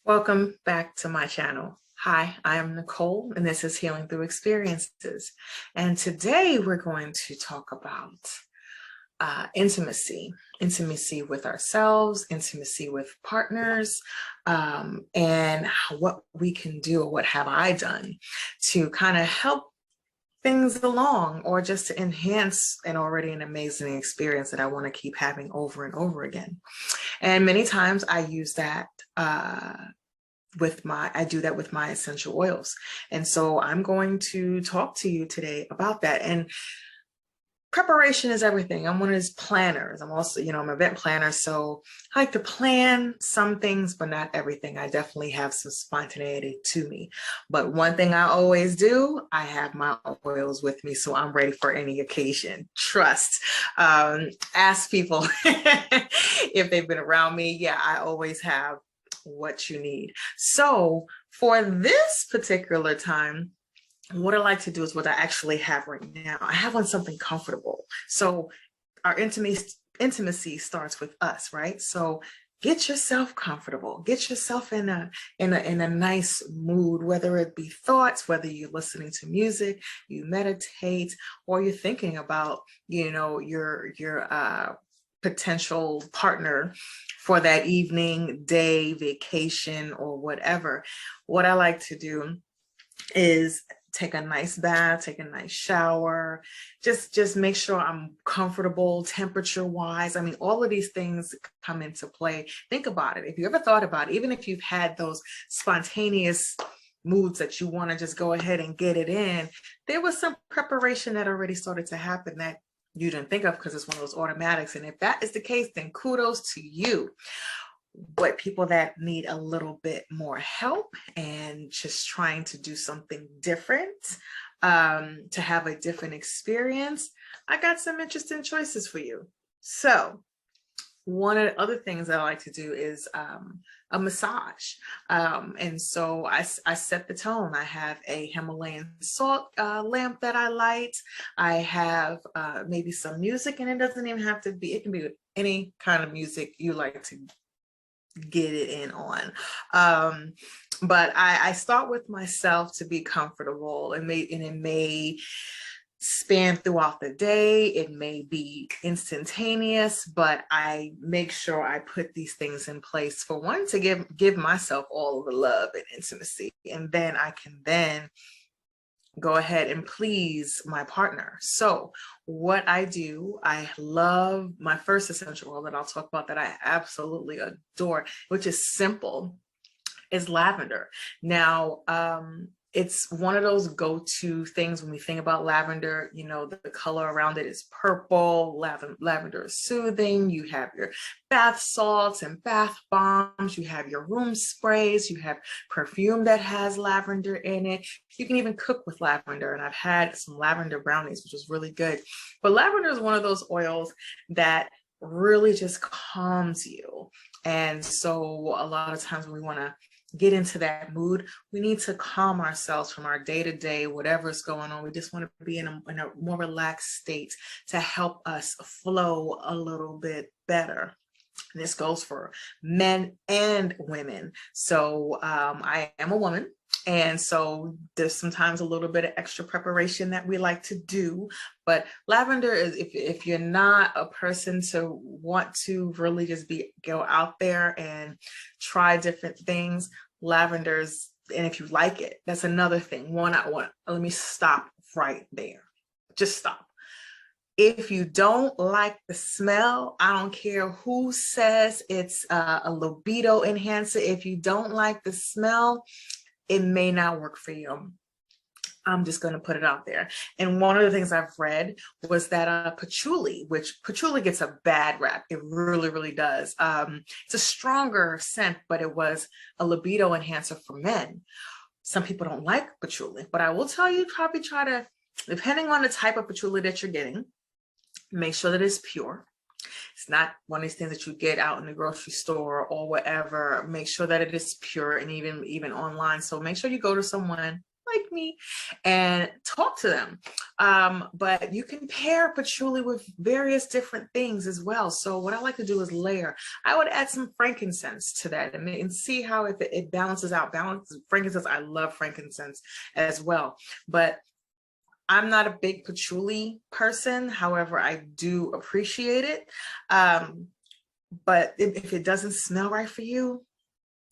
Welcome back to my channel. Hi, I am Nicole, and this is Healing Through Experiences. And today we're going to talk about intimacy with ourselves, intimacy with partners, and what we can do, or what have I done to kind of help things along, or just to enhance an already an amazing experience that I want to keep having over and over again. And many times I use that I do that with my essential oils. And so I'm going to talk to you today about that. And preparation is everything. I'm one of those planners. I'm also, I'm an event planner. So I like to plan some things, but not everything. I definitely have some spontaneity to me. But one thing I always do, I have my oils with me. So I'm ready for any occasion. Trust. Ask people if they've been around me. Yeah, I always have what you need. So for this particular time, what I like to do is what I actually have right now. I have on something comfortable. So our intimacy starts with us, right? So get yourself comfortable. Get yourself in a nice mood, whether it be thoughts, whether you're listening to music, you meditate, or you're thinking about, your potential partner for that evening, day, vacation, or whatever. What I like to do is take a nice bath, take a nice shower, just make sure I'm comfortable temperature wise. I mean, all of these things come into play. Think about it. If you ever thought about it, even if you've had those spontaneous moods that you want to just go ahead and get it in, there was some preparation that already started to happen that you didn't think of because it's one of those automatics. And if that is the case, then kudos to you. But people that need a little bit more help and just trying to do something different, to have a different experience, I got some interesting choices for you. So one of the other things that I like to do is a massage. And so I set the tone. I have a Himalayan salt lamp that I light. I have maybe some music, and it doesn't even have to be, it can be any kind of music you like to get it in on. But I start with myself to be comfortable, and it may span throughout the day. It may be instantaneous, but I make sure I put these things in place, for one, to give myself all of the love and intimacy, and then I can then go ahead and please my partner. So what I do, I love my first essential oil that I'll talk about that I absolutely adore, which is simple, is lavender. Now, it's one of those go-to things when we think about lavender. The color around it is purple. Lavender is soothing. You have your bath salts and bath bombs. You have your room sprays. You have perfume that has lavender in it. You can even cook with lavender. And I've had some lavender brownies, which was really good. But lavender is one of those oils that really just calms you. And so a lot of times when we want to get into that mood, we need to calm ourselves from our day-to-day, whatever's going on. We just want to be in a more relaxed state to help us flow a little bit better. And this goes for men and women. So I am a woman, and so there's sometimes a little bit of extra preparation that we like to do. But lavender is, if you're not a person to want to really just go out there and try different things, lavenders, and if you like it, that's another thing. Let me stop right there. Just stop. If you don't like the smell, I don't care who says it's a libido enhancer. If you don't like the smell, it may not work for you. I'm just going to put it out there. And one of the things I've read was that patchouli, which patchouli gets a bad rap. It really, really does. It's a stronger scent, but it was a libido enhancer for men. Some people don't like patchouli, but I will tell you, probably try to, depending on the type of patchouli that you're getting, make sure that it's pure. It's not one of these things that you get out in the grocery store or whatever. Make sure that it is pure, and even online. So make sure you go to someone like like me, and talk to them. But you can pair patchouli with various different things as well. So what I like to do is layer. I would add some frankincense to that and see how it balances out. Frankincense, I love frankincense as well. But I'm not a big patchouli person. However, I do appreciate it. But if it doesn't smell right for you,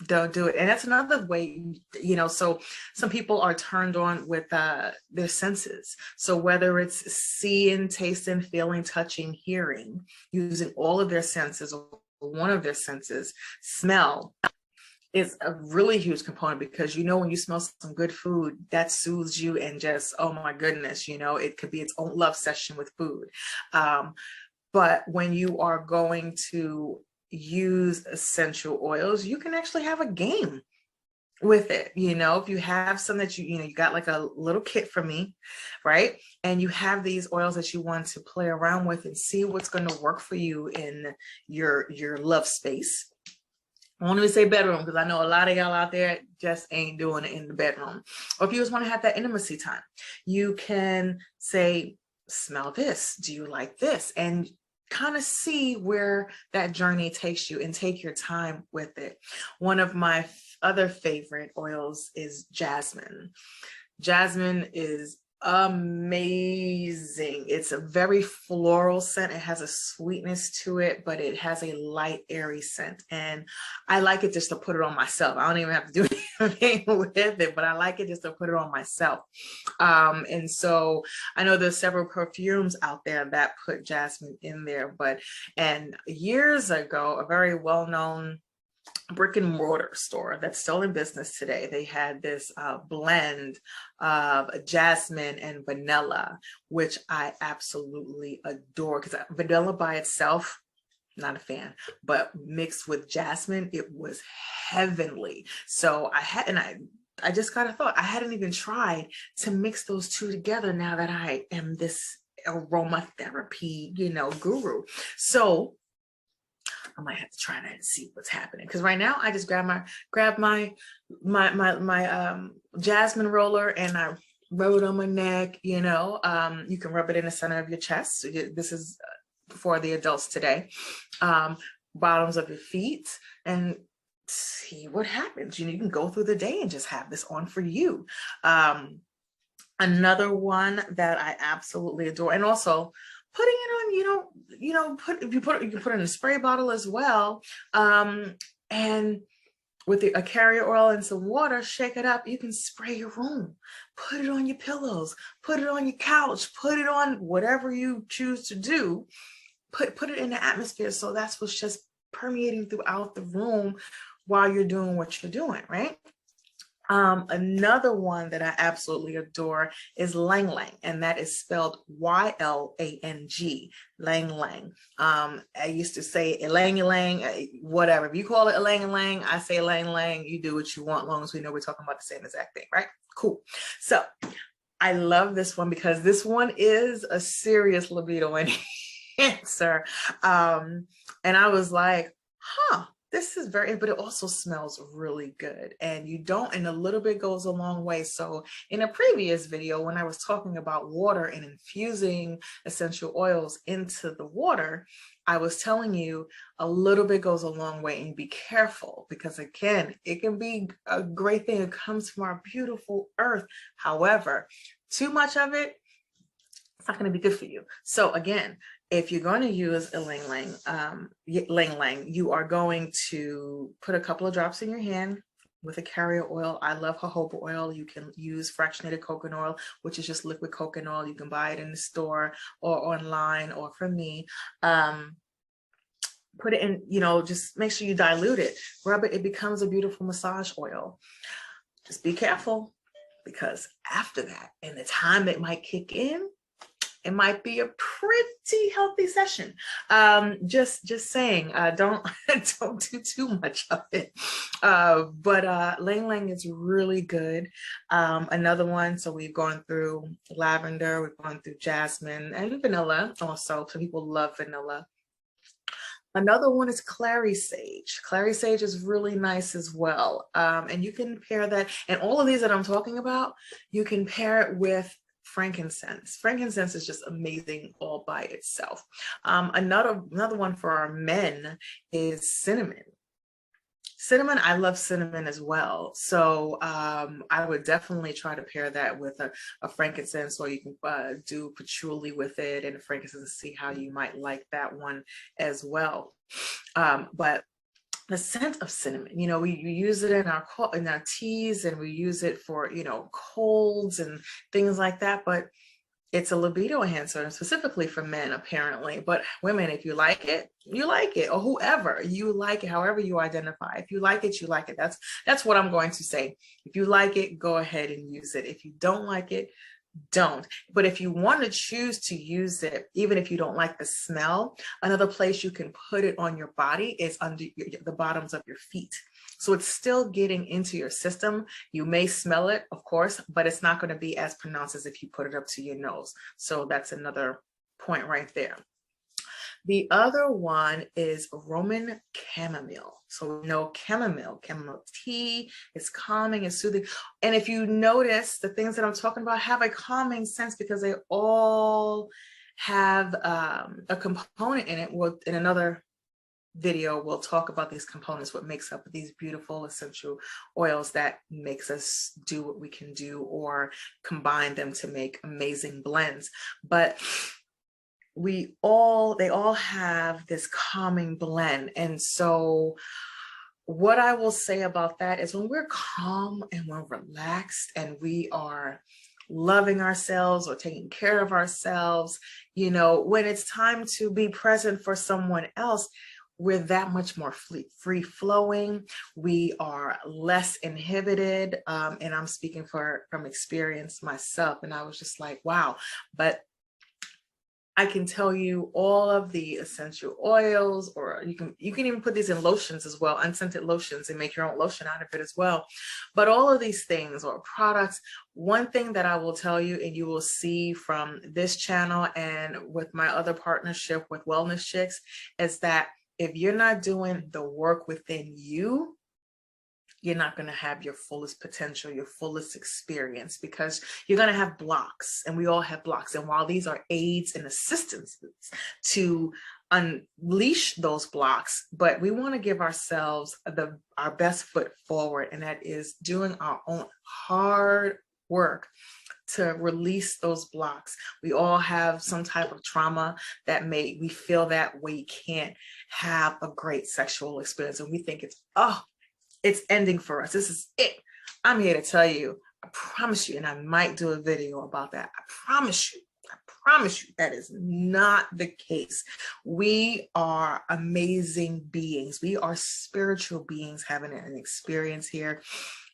don't do it. And that's another way, you know, so some people are turned on with their senses. So whether it's seeing, tasting, feeling, touching, hearing, using all of their senses or one of their senses, smell is a really huge component, because you know when you smell some good food, that soothes you, and just, oh my goodness, you know, it could be its own love session with food. But when you are going to use essential oils, you can actually have a game with it. You know, if you have some that you got like a little kit from me, right? And you have these oils that you want to play around with and see what's going to work for you in your love space. I won't even say bedroom, because I know a lot of y'all out there just ain't doing it in the bedroom. Or if you just want to have that intimacy time, you can say, smell this. Do you like this? And kind of see where that journey takes you and take your time with it. One of my other favorite oils is jasmine. Jasmine is amazing. It's a very floral scent. It has a sweetness to it, but it has a light, airy scent. And I like it just to put it on myself. I don't even have to do anything with it, but I like it just to put it on myself. And so I know there's several perfumes out there that put jasmine in there, and years ago, a very well-known brick and mortar store that's still in business today, they had this blend of jasmine and vanilla, which I absolutely adore, because vanilla by itself, not a fan, but mixed with jasmine, it was heavenly. So I just kind of thought, I hadn't even tried to mix those two together now that I am this aromatherapy, you know, guru. So I might have to try that and see what's happening, because right now I just grab my jasmine roller and I rub it on my neck. You know, you can rub it in the center of your chest. This is for the adults today. Bottoms of your feet, and see what happens. You know, you can go through the day and just have this on for you. Another one that I absolutely adore, and also putting it on, you can put it in a spray bottle as well. And with a carrier oil and some water, shake it up. You can spray your room, put it on your pillows, put it on your couch, put it on whatever you choose to do. Put it in the atmosphere. So that's what's just permeating throughout the room while you're doing what you're doing, right? Another one that I absolutely adore is Lang Lang, and that is spelled Y-L-A-N-G, Lang Lang. I used to say Lang Lang, whatever. If you call it a Lang Lang, I say Lang Lang. You do what you want, as long as we know we're talking about the same exact thing, right? Cool. So I love this one because this one is a serious libido enhancer. And I was like, huh. This is but it also smells really good, and a little bit goes a long way. So in a previous video, when I was talking about water and infusing essential oils into the water, I was telling you a little bit goes a long way, and be careful, because again, it can be a great thing. It comes from our beautiful earth. However, too much of it, it's not going to be good for you. So again, if you're going to use a Lang Lang, you are going to put a couple of drops in your hand with a carrier oil. I love jojoba oil. You can use fractionated coconut oil, which is just liquid coconut oil. You can buy it in the store or online, or from me. Put it in, just make sure you dilute it, rub it. It becomes a beautiful massage oil. Just be careful, because after that, and the time it might kick in, it might be a pretty healthy session. Just saying, don't do too much of it. But Lang Lang is really good. Another one, so we've gone through lavender, we've gone through jasmine and vanilla also. Some people love vanilla. Another one is clary sage. Clary sage is really nice as well. And you can pair that, and all of these that I'm talking about, you can pair it with frankincense. Frankincense is just amazing all by itself. Another one for our men is cinnamon. Cinnamon, I love cinnamon as well. So I would definitely try to pair that with a frankincense, or you can do patchouli with it and frankincense, see how you might like that one as well. But the scent of cinnamon, you know, we use it in our teas, and we use it for, you know, colds and things like that. But it's a libido enhancer, specifically for men, apparently. But women, if you like it, you like it, or whoever you like it, however you identify. If you like it, you like it. That's what I'm going to say. If you like it, go ahead and use it. If you don't like it, don't. But if you want to choose to use it, even if you don't like the smell, another place you can put it on your body is under the bottoms of your feet. So it's still getting into your system. You may smell it, of course, but it's not going to be as pronounced as if you put it up to your nose. So that's another point right there. The other one is Roman chamomile. So we know chamomile tea is calming and soothing. And if you notice, the things that I'm talking about have a calming sense because they all have a component in it. Well, in another video, we'll talk about these components, what makes up these beautiful essential oils that makes us do what we can do, or combine them to make amazing blends. But they all have this calming blend. And so what I will say about that is, when we're calm and we're relaxed and we are loving ourselves or taking care of ourselves, you know, when it's time to be present for someone else, we're that much more free flowing. We are less inhibited. And I'm speaking from experience myself. And I was just like, wow. But I can tell you all of the essential oils, or you can even put these in lotions as well, unscented lotions, and make your own lotion out of it as well. But all of these things or products, one thing that I will tell you, and you will see from this channel and with my other partnership with Wellness Chicks, is that if you're not doing the work within you, you're not going to have your fullest potential, your fullest experience, because you're going to have blocks, and we all have blocks. And while these are aids and assistances to unleash those blocks, but we want to give ourselves our best foot forward, and that is doing our own hard work to release those blocks. We all have some type of trauma that we feel that we can't have a great sexual experience, and we think it's ending for us. This is it. I'm here to tell you, I promise you, and I might do a video about that. I promise you that is not the case. We are amazing beings. We are spiritual beings having an experience here.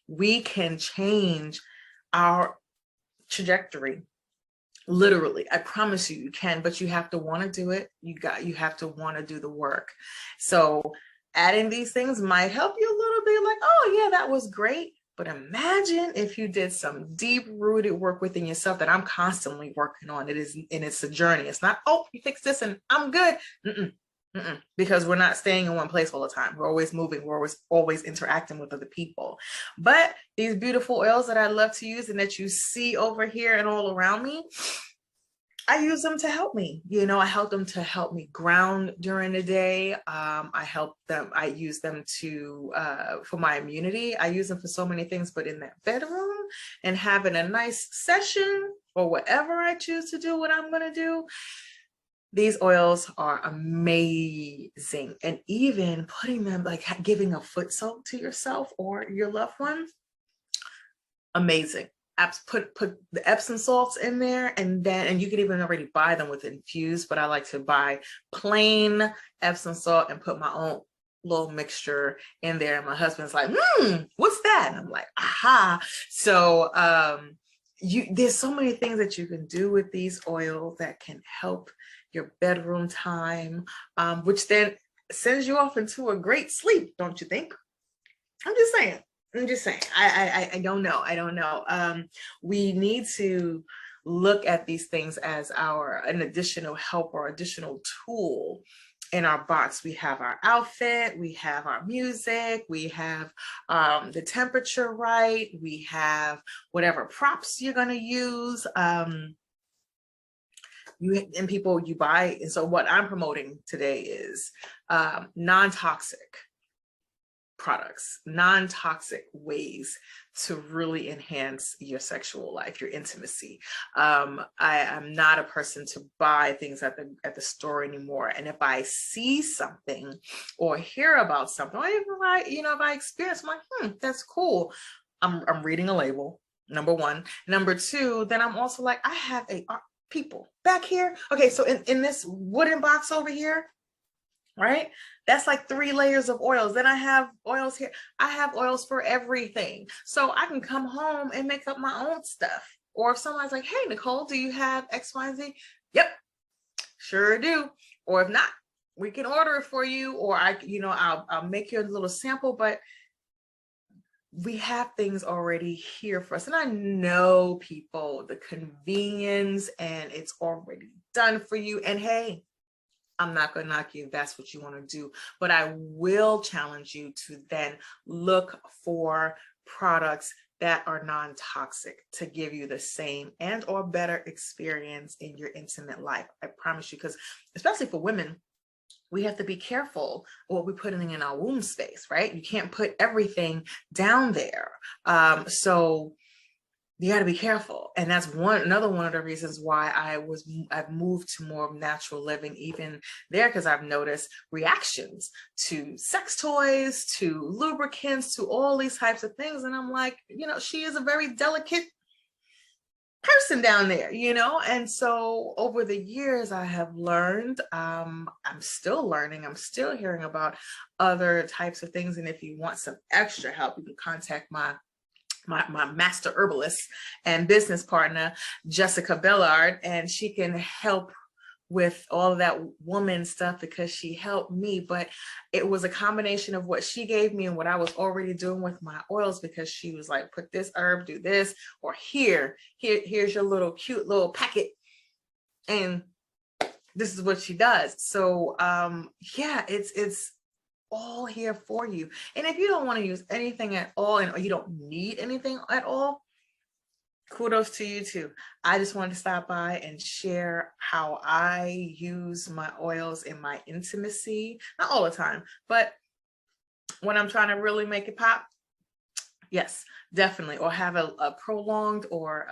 We can change our trajectory. Literally, I promise you can, but you have to want to do it. You have to want to do the work. So adding these things might help you a little bit, like, oh yeah, that was great. But imagine if you did some deep-rooted work within yourself that I'm constantly working on. It's a journey. It's not, oh, you fix this and I'm good. Because we're not staying in one place all the time. We're always moving. We're always interacting with other people. But these beautiful oils that I love to use and that you see over here and all around me, I use them to help me. You know, I help them to help me ground during the day. I use them for my immunity. I use them for so many things, but in that bedroom and having a nice session, or whatever I choose to do, what I'm going to do, these oils are amazing. And even putting them, like giving a foot soak to yourself or your loved one, amazing. Put the Epsom salts in there, and you can even already buy them with infused, but I like to buy plain Epsom salt and put my own little mixture in there. And my husband's like, what's that? And I'm like, aha. So there's so many things that you can do with these oils that can help your bedroom time, which then sends you off into a great sleep, don't you think? I'm just saying. I don't know. We need to look at these things as an additional help or additional tool in our box. We have our outfit, we have our music, we have the temperature right, we have whatever props you're going to use. You buy. And so what I'm promoting today is non-toxic products, non-toxic ways to really enhance your sexual life, your intimacy. I am not a person to buy things at the store anymore. And if I see something or hear about something, or even if I experience, I'm like, that's cool. I'm reading a label, number one. Number two, then I'm also like, I have people back here. Okay, so in this wooden box over here, right? That's like 3 layers of oils. Then I have oils here. I have oils for everything. So I can come home and make up my own stuff. Or if somebody's like, hey, Nicole, do you have X, Y, Z? Yep, sure do. Or if not, we can order it for you, or I'll make you a little sample, but we have things already here for us. And I know people, the convenience, and it's already done for you. And hey, I'm not going to knock you if that's what you want to do, but I will challenge you to then look for products that are non-toxic to give you the same and or better experience in your intimate life. I promise you, because especially for women, we have to be careful what we're putting in our womb space, right? You can't put everything down there. So you got to be careful. And that's another one of the reasons why I've moved to more natural living even there, because I've noticed reactions to sex toys, to lubricants, to all these types of things. And I'm like, she is a very delicate person down there, and so over the years I have learned, I'm still learning, I'm still hearing about other types of things. And if you want some extra help, you can contact my master herbalist and business partner, Jessica Bellard, and she can help with all of that woman stuff, because she helped me. But it was a combination of what she gave me and what I was already doing with my oils, because she was like, put this herb, do this, or here's your little cute little packet, and this is what she does. So yeah, it's all here for you. And if you don't want to use anything at all, and you don't need anything at all, kudos to you too. I just wanted to stop by and share how I use my oils in my intimacy. Not all the time, but when I'm trying to really make it pop, yes, definitely. Or have a prolonged or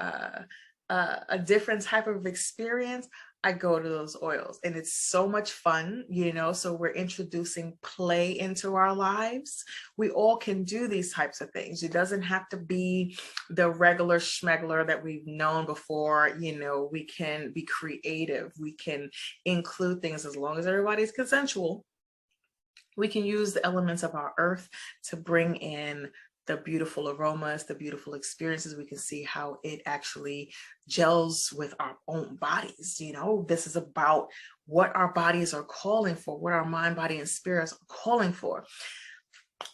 a different type of experience, I go to those oils, and it's so much fun, so we're introducing play into our lives. We all can do these types of things. It doesn't have to be the regular schmegler that we've known before. We can be creative. We can include things, as long as everybody's consensual. We can use the elements of our earth to bring in the beautiful aromas, the beautiful experiences. We can see how it actually gels with our own bodies. This is about what our bodies are calling for, what our mind, body, and spirits are calling for.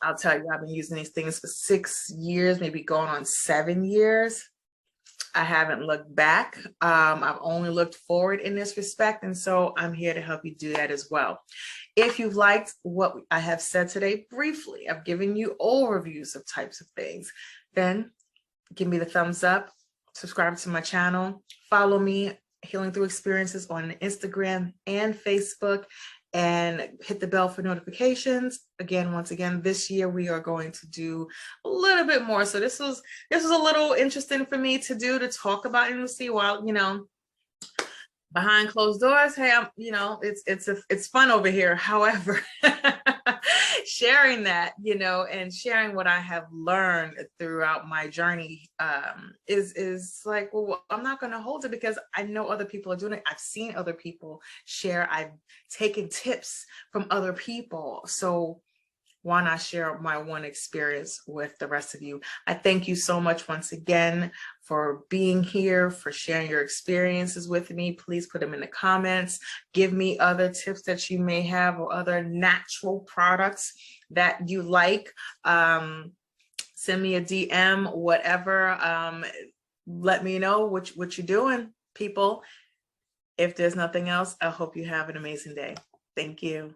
I'll tell you, I've been using these things for 6 years, maybe going on 7 years. I haven't looked back. I've only looked forward in this respect. And so I'm here to help you do that as well. If you've liked what I have said today, briefly, I've given you overviews of types of things, then give me the thumbs up, subscribe to my channel, follow me, Healing Through Experiences, on Instagram and Facebook, and hit the bell for notifications. Once again, this year we are going to do a little bit more. So this was a little interesting for me to do, to talk about intimacy while, behind closed doors. Hey, it's fun over here. However, sharing that, and sharing what I have learned throughout my journey is like, well, I'm not going to hold it, because I know other people are doing it. I've seen other people share. I've taken tips from other people. So why not share my one experience with the rest of you? I thank you so much once again for being here, for sharing your experiences with me. Please put them in the comments. Give me other tips that you may have, or other natural products that you like. Send me a DM, whatever. Let me know what you're doing, people. If there's nothing else, I hope you have an amazing day. Thank you.